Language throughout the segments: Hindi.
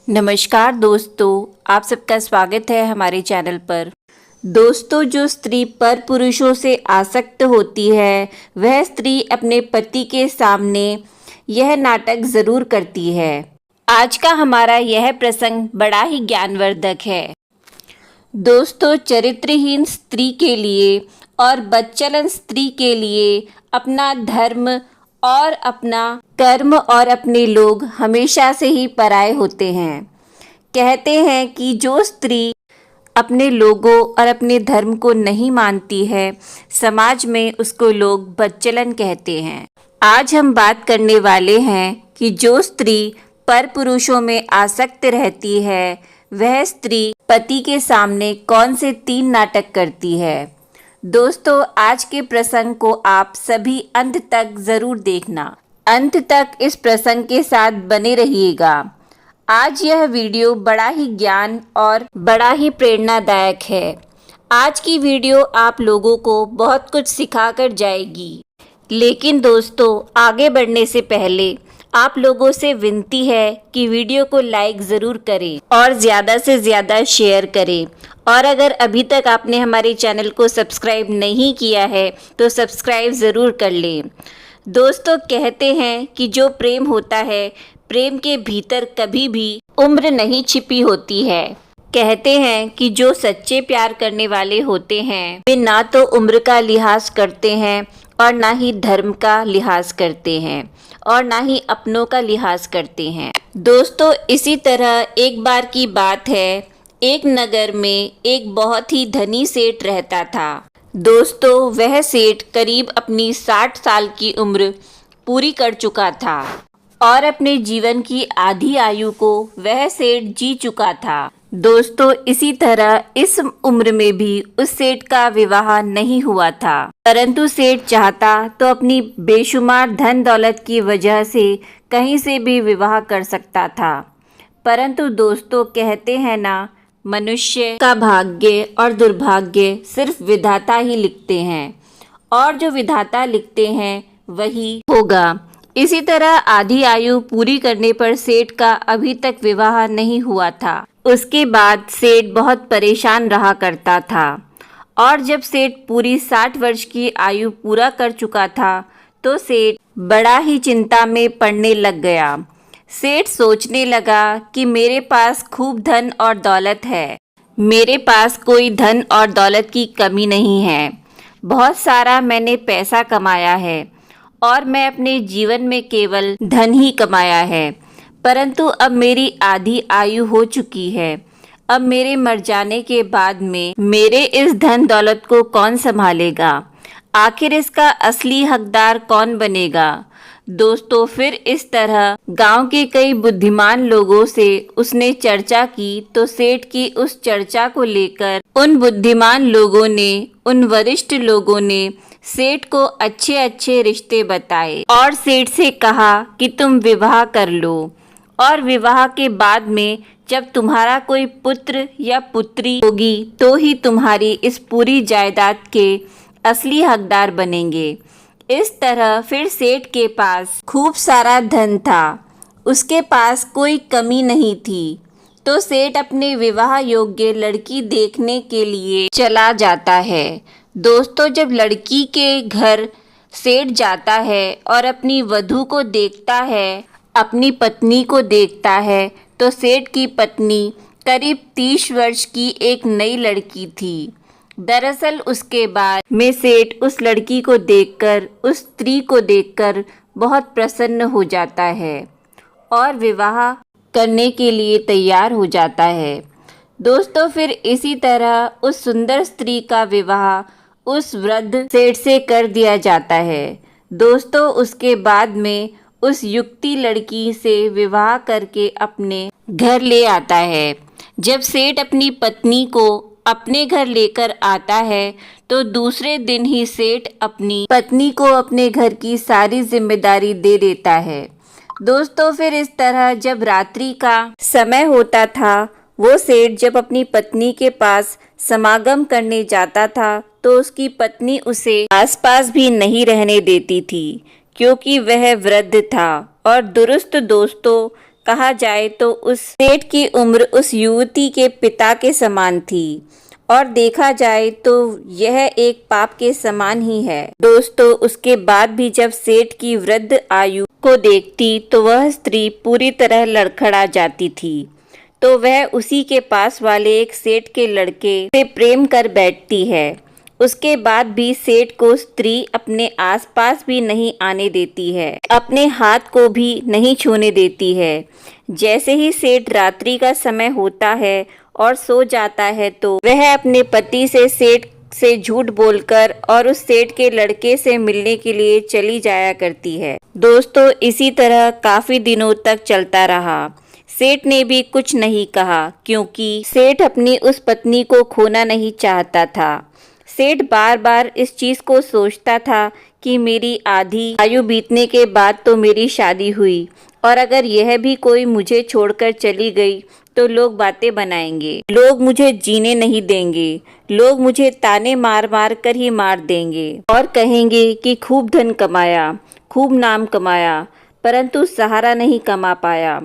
नमस्कार दोस्तों, आप सबका स्वागत है हमारे चैनल पर। दोस्तों, जो स्त्री पर पुरुषों से आसक्त होती है वह स्त्री अपने पति के सामने यह नाटक ज़रूर करती है। आज का हमारा यह प्रसंग बड़ा ही ज्ञानवर्धक है। दोस्तों, चरित्रहीन स्त्री के लिए और बदचलन स्त्री के लिए अपना धर्म और अपना कर्म और अपने लोग हमेशा से ही पराये होते हैं। कहते हैं कि जो स्त्री अपने लोगों और अपने धर्म को नहीं मानती है, समाज में उसको लोग बदचलन कहते हैं। आज हम बात करने वाले हैं कि जो स्त्री पर पुरुषों में आसक्त रहती है वह स्त्री पति के सामने कौन से 3 नाटक करती है। दोस्तों, आज के प्रसंग को आप सभी अंत तक ज़रूर देखना। अंत तक इस प्रसंग के साथ बने रहिएगा। आज यह वीडियो बड़ा ही ज्ञान और बड़ा ही प्रेरणादायक है। आज की वीडियो आप लोगों को बहुत कुछ सिखा कर जाएगी। लेकिन दोस्तों, आगे बढ़ने से पहले आप लोगों से विनती है कि वीडियो को लाइक ज़रूर करें और ज़्यादा से ज़्यादा शेयर करें। और अगर अभी तक आपने हमारे चैनल को सब्सक्राइब नहीं किया है तो सब्सक्राइब ज़रूर कर लें। दोस्तों, कहते हैं कि जो प्रेम होता है, प्रेम के भीतर कभी भी उम्र नहीं छिपी होती है। कहते हैं कि जो सच्चे प्यार करने वाले होते हैं वे ना तो उम्र का लिहाज करते हैं और ना ही धर्म का लिहाज करते हैं और ना ही अपनों का लिहाज करते हैं। दोस्तों, इसी तरह एक बार की बात है, एक नगर में एक बहुत ही धनी सेठ रहता था। दोस्तों, वह सेठ करीब अपनी 60 साल की उम्र पूरी कर चुका था और अपने जीवन की आधी आयु को वह सेठ जी चुका था। दोस्तों, इसी तरह इस उम्र में भी उस सेठ का विवाह नहीं हुआ था, परंतु सेठ चाहता तो अपनी बेशुमार धन दौलत की वजह से कहीं से भी विवाह कर सकता था। परंतु दोस्तों, कहते हैं ना, मनुष्य का भाग्य और दुर्भाग्य सिर्फ विधाता ही लिखते हैं और जो विधाता लिखते हैं वही होगा। इसी तरह आधी आयु पूरी करने पर सेठ का अभी तक विवाह नहीं हुआ था। उसके बाद सेठ बहुत परेशान रहा करता था और जब सेठ पूरी 60 वर्ष की आयु पूरा कर चुका था तो सेठ बड़ा ही चिंता में पड़ने लग गया। सेठ सोचने लगा कि मेरे पास खूब धन और दौलत है, मेरे पास कोई धन और दौलत की कमी नहीं है, बहुत सारा मैंने पैसा कमाया है और मैं अपने जीवन में केवल धन ही कमाया है। परंतु अब मेरी आधी आयु हो चुकी है। अब मेरे मर जाने के बाद में मेरे इस धन दौलत को कौन संभालेगा? आखिर इसका असली हकदार कौन बनेगा? दोस्तों, फिर इस तरह गांव के कई बुद्धिमान लोगों से उसने चर्चा की तो सेठ की उस चर्चा को लेकर उन बुद्धिमान लोगों ने, उन वरिष्ठ लोगों ने सेठ को अच्छे अच्छे रिश्ते बताए और सेठ से कहा कि तुम विवाह कर लो और विवाह के बाद में जब तुम्हारा कोई पुत्र या पुत्री होगी तो ही तुम्हारी इस पूरी जायदाद के असली हकदार बनेंगे। इस तरह फिर सेठ के पास खूब सारा धन था, उसके पास कोई कमी नहीं थी। तो सेठ अपने विवाह योग्य लड़की देखने के लिए चला जाता है। दोस्तों, जब लड़की के घर सेठ जाता है और अपनी वधू को देखता है, अपनी पत्नी को देखता है, तो सेठ की पत्नी करीब 30 वर्ष की एक नई लड़की थी। दरअसल उसके बाद में सेठ उस लड़की को देखकर, उस स्त्री को देखकर बहुत प्रसन्न हो जाता है और विवाह करने के लिए तैयार हो जाता है। दोस्तों, फिर इसी तरह उस सुंदर स्त्री का विवाह उस वृद्ध सेठ से कर दिया जाता है। दोस्तों, उसके बाद में उस युक्ति लड़की से विवाह करके अपने घर ले आता है। जब सेठ अपनी पत्नी को अपने घर लेकर आता है तो दूसरे दिन ही सेठ अपनी पत्नी को अपने घर की सारी जिम्मेदारी दे देता है। दोस्तों, फिर इस तरह जब रात्रि का समय होता था, वो सेठ जब अपनी पत्नी के पास समागम करने जाता था तो उसकी पत्नी उसे आसपास भी नहीं रहने देती थी, क्योंकि वह वृद्ध था और दुरुस्त। दोस्तों, कहा जाए तो उस सेठ की उम्र उस युवती के पिता के समान थी और देखा जाए तो यह एक पाप के समान ही है। दोस्तों, उसके बाद भी जब सेठ की वृद्ध आयु को देखती तो वह स्त्री पूरी तरह लड़खड़ा जाती थी। तो वह उसी के पास वाले एक सेठ के लड़के से प्रेम कर बैठती है। उसके बाद भी सेठ को स्त्री अपने आसपास भी नहीं आने देती है, अपने हाथ को भी नहीं छूने देती है। जैसे ही सेठ रात्रि का समय होता है और सो जाता है तो वह अपने पति से सेठ से झूठ बोलकर और उस सेठ के लड़के से मिलने के लिए चली जाया करती है। दोस्तों, इसी तरह काफी दिनों तक चलता रहा। सेठ ने भी कुछ नहीं कहा क्योंकि सेठ अपनी उस पत्नी को खोना नहीं चाहता था। सेठ बार बार इस चीज को सोचता था कि मेरी आधी आयु बीतने के बाद तो मेरी शादी हुई और अगर यह भी कोई मुझे छोड़कर चली गई तो लोग बातें बनाएंगे, लोग मुझे जीने नहीं देंगे, लोग मुझे ताने मार मार कर ही मार देंगे और कहेंगे कि खूब धन कमाया, खूब नाम कमाया, परंतु सहारा नहीं कमा पाया।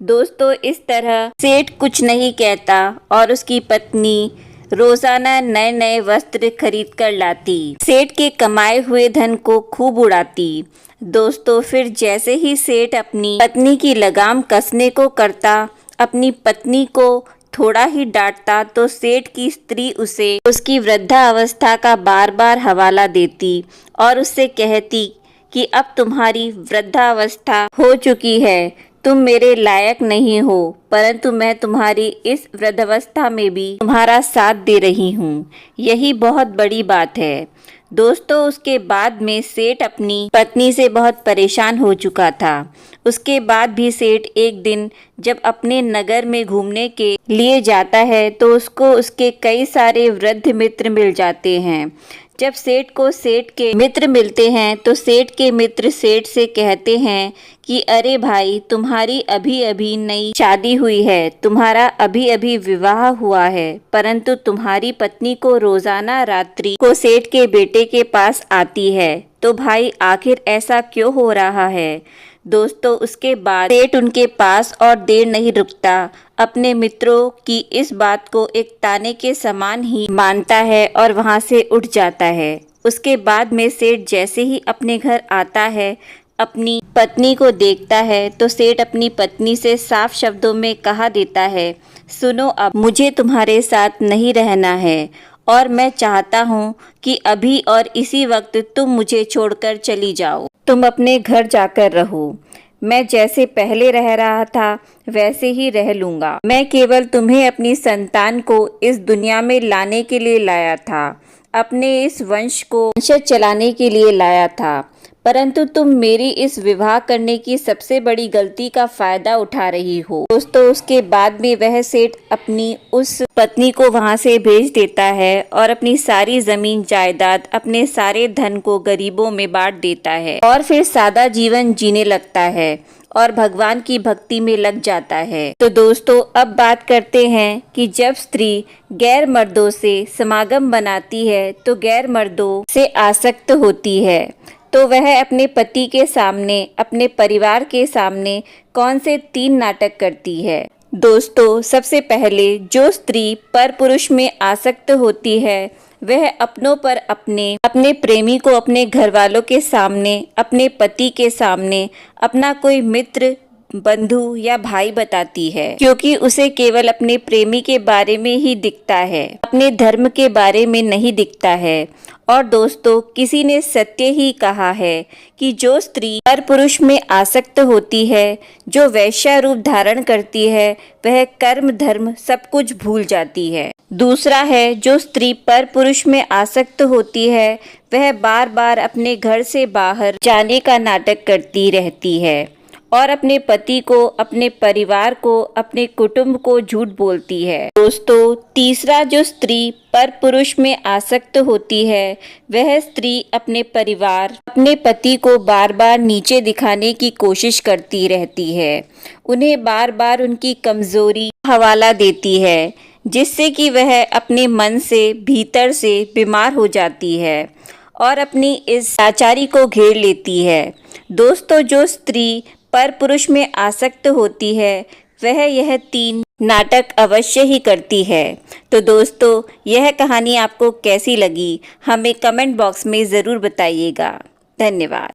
दोस्तों, इस तरह सेठ कुछ नहीं कहता और उसकी पत्नी रोजाना नए नए वस्त्र खरीद कर लाती, सेठ के कमाए हुए धन को खूब उड़ाती। दोस्तों, फिर जैसे ही सेठ अपनी पत्नी की लगाम कसने को करता, अपनी पत्नी को थोड़ा ही डांटता तो सेठ की स्त्री उसे उसकी वृद्धावस्था का बार बार हवाला देती और उससे कहती कि अब तुम्हारी वृद्धावस्था हो चुकी है, तुम मेरे लायक नहीं हो, परंतु मैं तुम्हारी इस वृद्धावस्था में भी तुम्हारा साथ दे रही हूँ। यही बहुत बड़ी बात है। दोस्तों, उसके बाद में सेठ अपनी पत्नी से बहुत परेशान हो चुका था। उसके बाद भी सेठ एक दिन जब अपने नगर में घूमने के लिए जाता है तो उसको उसके कई सारे वृद्ध मित्र मिल जाते हैं। जब सेठ को सेठ के मित्र मिलते हैं तो सेठ के मित्र सेठ से कहते हैं कि अरे भाई, तुम्हारी अभी अभी नई शादी हुई है, तुम्हारा अभी अभी विवाह हुआ है, परंतु तुम्हारी पत्नी को रोजाना रात्रि को सेठ के बेटे के पास आती है, तो भाई आखिर ऐसा क्यों हो रहा है। दोस्तों, उसके बाद सेठ उनके पास और देर नहीं रुकता, अपने मित्रों की इस बात को एक ताने के समान ही मानता है और वहां से उठ जाता है। उसके बाद में सेठ जैसे ही अपने घर आता है, अपनी पत्नी को देखता है तो सेठ अपनी पत्नी से साफ शब्दों में कहा देता है, सुनो, अब मुझे तुम्हारे साथ नहीं रहना है और मैं चाहता हूँ कि अभी और इसी वक्त तुम मुझे छोड़कर चली जाओ, तुम अपने घर जाकर रहो। मैं जैसे पहले रह रहा था वैसे ही रह लूँगा। मैं केवल तुम्हें अपनी संतान को इस दुनिया में लाने के लिए लाया था, अपने इस वंश को वंश चलाने के लिए लाया था, परंतु तुम मेरी इस विवाह करने की सबसे बड़ी गलती का फायदा उठा रही हो। दोस्तों, उसके बाद में वह सेठ अपनी उस पत्नी को वहां से भेज देता है और अपनी सारी जमीन जायदाद, अपने सारे धन को गरीबों में बांट देता है और फिर सादा जीवन जीने लगता है और भगवान की भक्ति में लग जाता है। तो दोस्तों, अब बात करते हैं कि जब स्त्री गैर मर्दों से समागम बनाती है तो गैर मर्दों से आसक्त होती है, तो वह अपने पति के सामने, अपने परिवार के सामने कौन से 3 नाटक करती है। दोस्तों, सबसे पहले जो स्त्री पर पुरुष में आसक्त होती है वह अपनों पर अपने प्रेमी को अपने घर वालों के सामने, अपने पति के सामने अपना कोई मित्र, बंधु या भाई बताती है, क्योंकि उसे केवल अपने प्रेमी के बारे में ही दिखता है, अपने धर्म के बारे में नहीं दिखता है। और दोस्तों, किसी ने सत्य ही कहा है कि जो स्त्री पर पुरुष में आसक्त होती है, जो वैश्या रूप धारण करती है, वह कर्म धर्म सब कुछ भूल जाती है। दूसरा है, जो स्त्री पर पुरुष में आसक्त होती है वह बार बार अपने घर से बाहर जाने का नाटक करती रहती है और अपने पति को, अपने परिवार को, अपने कुटुंब को झूठ बोलती है। दोस्तों, तीसरा जो स्त्री पर पुरुष में आसक्त होती है वह स्त्री अपने परिवार, अपने पति को बार बार नीचे दिखाने की कोशिश करती रहती है, उन्हें बार बार उनकी कमजोरी हवाला देती है, जिससे कि वह अपने मन से भीतर से बीमार हो जाती है और अपनी इस लाचारी को घेर लेती है। दोस्तों, जो स्त्री पर पुरुष में आसक्त होती है वह यह 3 नाटक अवश्य ही करती है। तो दोस्तों, यह कहानी आपको कैसी लगी हमें कमेंट बॉक्स में ज़रूर बताइएगा। धन्यवाद।